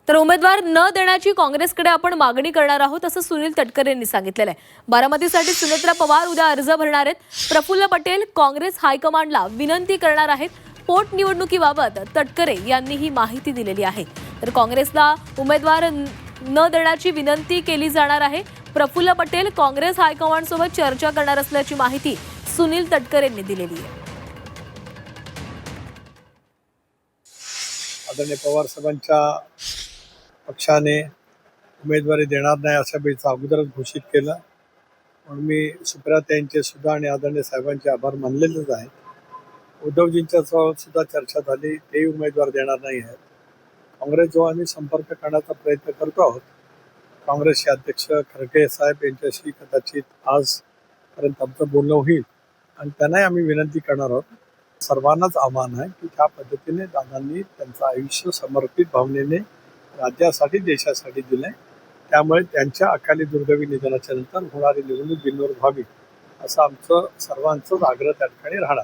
तर उमेदवार न देण्याची काँग्रेसकडे आपण मागणी करणार आहोत असं सुनील तटकरे यांनी सांगितलेलं आहे। बारामतीसाठी सुनेत्रा पवार उद्या अर्ज भरणार आहेत। प्रफुल्ल पटेल काँग्रेस हायकमांडला विनंती करणार आहेत। पोटनिवडणुकीबाबत तटकरे यांनी ही माहिती दिलेली आहे। तर काँग्रेसला उमेदवार न देण्याची विनंती केली जाणार आहे। प्रफुल्ल पटेल काँग्रेस हायकमांडसोबत चर्चा करणार असल्याची माहिती सुनील तटकरे यांनी दिलेली आहे। आदरणीय पवार साहेबांच्या पक्षाने उमेदवारी देणार नाही अशा बेचा अगोदरच घोषित केलं, म्हणून मी सुप्रियाताईंचे सुद्धा आणि आदरणीय साहेबांचे आभार मानलेलेच आहे। उद्धवजींच्या सुद्धा चर्चा झाली, तेही उमेदवार देणार नाही आहेत। काँग्रेस जो आम्ही संपर्क करण्याचा प्रयत्न करतो आहोत, काँग्रेसचे अध्यक्ष खरगे साहेब यांच्याशी कदाचित आजपर्यंत आमचं बोलणं होईल आणि त्यांनाही आम्ही विनंती करणार आहोत। सर्वांनाच आव्हान आहे की ज्या पद्धतीने दादांनी त्यांचं आयुष्य समर्पित भावनेने राज्यासाठी देशासाठी दिलंय, त्यामुळे त्यांच्या अकाली दुर्दैवी निधनाच्या नंतर होणारी निवडणूक बिनविरोध व्हावी असं आमचं सर्वांचाच आग्रह त्या ठिकाणी राहणार।